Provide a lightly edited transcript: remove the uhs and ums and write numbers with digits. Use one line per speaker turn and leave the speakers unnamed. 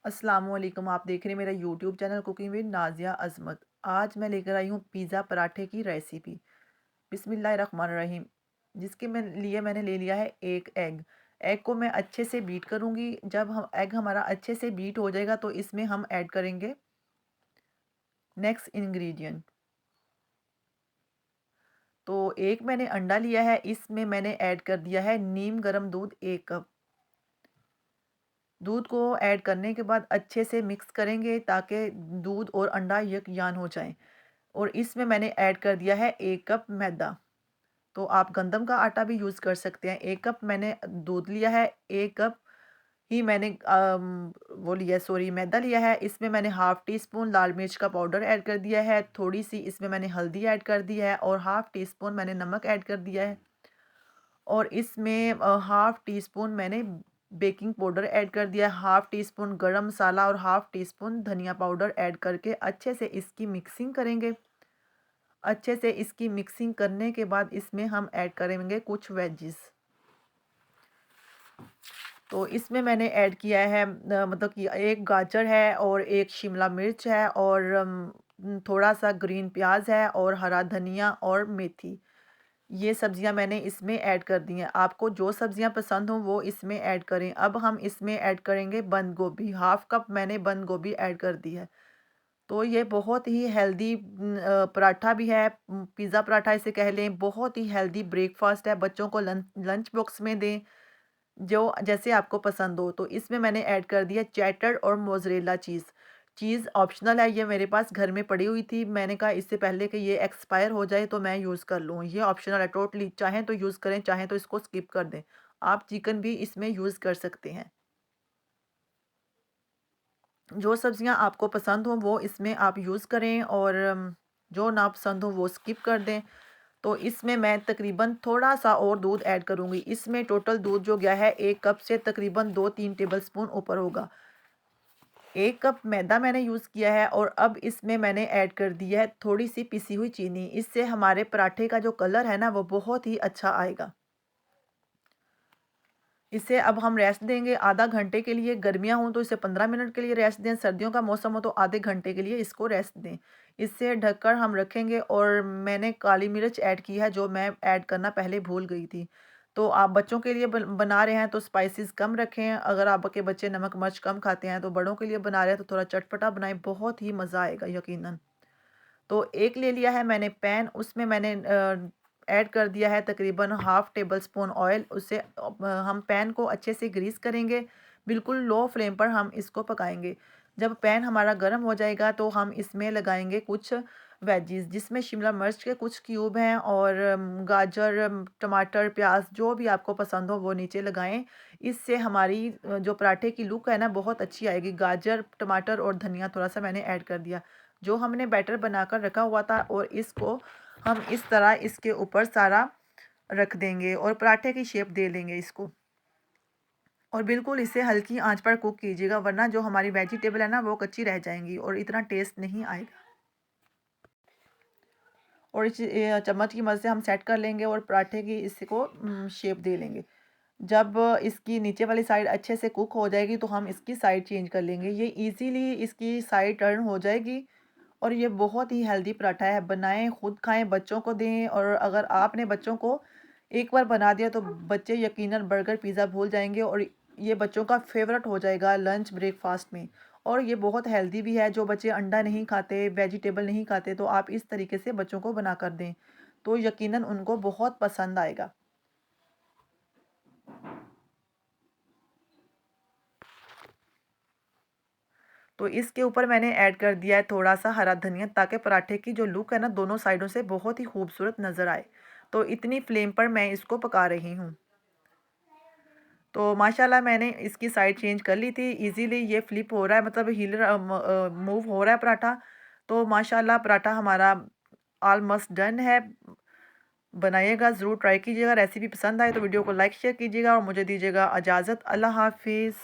अस्सलामुअलैकुम। आप देख रहे हैं मेरा YouTube channel cooking with Nazia Azmat. आज मैं लेकर आई हूँ पिज़्ज़ा पराठे की रेसिपी। बिस्मिल्लाहिर्रहमानिर्रहीम। जिसके लिए मैंने ले लिया है एक एग। एग को मैं अच्छे से बीट करूँगी। जब हम एग हमारा अच्छे से बीट हो जाएगा तो इसमें हम ऐड करेंगे नेक्स्ट इंग्रेडिएंट। तो एक मैंने अंडा लिया है, इसमें मैंने ऐड कर दिया है नीम गर्म दूध 1 कप। दूध को ऐड करने के बाद अच्छे से मिक्स करेंगे ताकि दूध और अंडा यकजान हो जाएं। और इसमें मैंने ऐड कर दिया है 1 कप मैदा। तो आप गंदम का आटा भी यूज़ कर सकते हैं। 1 कप मैंने दूध लिया है, 1 कप ही मैंने वो लिया सॉरी मैदा लिया है। इसमें मैंने हाफ़ टी स्पून लाल मिर्च का पाउडर ऐड कर दिया है, थोड़ी-सी इसमें मैंने हल्दी ऐड कर दी है और हाफ़ टी स्पून मैंने नमक ऐड कर दिया है। और इसमें हाफ़ टी स्पून मैंने बेकिंग पाउडर ऐड कर दिया है, हाफ़ टी स्पून गरम मसाला और हाफ़ टी स्पून धनिया पाउडर ऐड करके अच्छे से इसकी मिक्सिंग करेंगे। अच्छे से इसकी मिक्सिंग करने के बाद इसमें हम ऐड करेंगे कुछ वेजिस। तो इसमें मैंने ऐड किया है मतलब कि एक गाजर है और एक शिमला मिर्च है और थोड़ा सा ग्रीन प्याज है और हरा धनिया और मेथी। ये सब्जियां मैंने इसमें ऐड कर दी हैं। आपको जो सब्जियां पसंद हों वो इसमें ऐड करें। अब हम इसमें ऐड करेंगे बंद गोभी। हाफ कप मैंने बंद गोभी ऐड कर दी है। तो ये बहुत ही हेल्दी पराठा भी है, पिज़्ज़ा पराठा इसे कह लें। बहुत ही हेल्दी ब्रेकफास्ट है, बच्चों को लंच लंच बॉक्स में दें, जो जैसे आपको पसंद हो। तो इसमें मैंने ऐड कर दिया चेडर और मोज़रेला चीज़। चीज़ ऑप्शनल है, ये मेरे पास घर में पड़ी हुई थी। मैंने कहा इससे पहले कि ये एक्सपायर हो जाए तो मैं यूज़ कर लूँ। ये ऑप्शनल है टोटली, चाहें तो यूज़ करें, चाहें तो इसको स्किप कर दें। आप चिकन भी इसमें यूज़ कर सकते हैं। जो सब्जियां आपको पसंद हो वो इसमें आप यूज़ करें और जो ना पसंद हो वो स्किप कर दें। तो इसमें मैं तकरीबन थोड़ा सा और दूध ऐड करूँगी। इसमें टोटल दूध जो गया है 1 कप से तकरीबन 2-3 टेबलस्पून ऊपर होगा। 1 कप मैदा मैंने यूज़ किया है और अब इसमें मैंने ऐड कर दिया है थोड़ी सी पिसी हुई चीनी। इससे हमारे पराठे का जो कलर है ना वो बहुत ही अच्छा आएगा। इसे अब हम रेस्ट देंगे आधा घंटे के लिए। गर्मियाँ हों तो इसे 15 मिनट के लिए रेस्ट दें, सर्दियों का मौसम हो तो आधे घंटे के लिए इसको रेस्ट दें। इसे ढककर हम रखेंगे और मैंने काली मिर्च ऐड की है जो मैं ऐड करना पहले भूल गई थी। तो आप बच्चों के लिए बना रहे हैं तो स्पाइसेस कम रखें। अगर आपके बच्चे नमक मिर्च कम खाते हैं तो बड़ों के लिए बना रहे हैं तो थोड़ा चटपटा बनाएं, बहुत ही मज़ा आएगा यकीनन। तो एक ले लिया है मैंने पैन, उसमें मैंने ऐड कर दिया है तकरीबन हाफ़ टेबल स्पून ऑयल। उससे हम पैन को अच्छे से ग्रीस करेंगे। बिल्कुल लो फ्लेम पर हम इसको पकाएंगे। जब पैन हमारा गर्म हो जाएगा तो हम इसमें लगाएंगे कुछ वेजिस, जिसमें शिमला मिर्च के कुछ क्यूब हैं और गाजर, टमाटर, प्याज जो भी आपको पसंद हो वो नीचे लगाएं। इससे हमारी जो पराठे की लुक है ना बहुत अच्छी आएगी। गाजर, टमाटर और धनिया थोड़ा सा मैंने ऐड कर दिया। जो हमने बैटर बनाकर रखा हुआ था और इसको हम इस तरह इसके ऊपर सारा रख देंगे और पराठे की शेप दे लेंगे इसको। और बिल्कुल इसे हल्की आंच पर कुक कीजिएगा, वरना जो हमारी वेजिटेबल है ना वो कच्ची रह जाएंगी और इतना टेस्ट नहीं आएगा। और इस चम्मच की मदद से हम सेट कर लेंगे और पराठे की इसको शेप दे लेंगे। जब इसकी नीचे वाली साइड अच्छे से कुक हो जाएगी तो हम इसकी साइड चेंज कर लेंगे। ये इजीली इसकी साइड टर्न हो जाएगी और ये बहुत ही हेल्दी पराठा है। बनाएं, खुद खाएं, बच्चों को दें। और अगर आपने बच्चों को एक बार बना दिया तो बच्चे यकीनन बर्गर पिज़्ज़ा भूल जाएंगे और ये बच्चों का फेवरेट हो जाएगा लंच ब्रेकफास्ट में। और ये बहुत हेल्दी भी है। जो बच्चे अंडा नहीं खाते, वेजिटेबल नहीं खाते, तो आप इस तरीके से बच्चों को बना कर दें तो यकीनन उनको बहुत पसंद आएगा। तो इसके ऊपर मैंने ऐड कर दिया है थोड़ा सा हरा धनिया, ताकि पराठे की जो लुक है ना दोनों साइडों से बहुत ही खूबसूरत नज़र आए। तो इतनी फ्लेम पर मैं इसको पका रही हूँ। तो माशाल्लाह मैंने इसकी साइड चेंज कर ली थी। इजीली ये फ्लिप हो रहा है, मतलब हिल रहा, मूव हो रहा है पराठा। तो माशाल्लाह पराठा हमारा ऑलमोस्ट डन है। बनाइएगा, ज़रूर ट्राई कीजिएगा। रेसिपी पसंद आए तो वीडियो को लाइक शेयर कीजिएगा और मुझे दीजिएगा इजाज़त। अल्लाह हाफिज़।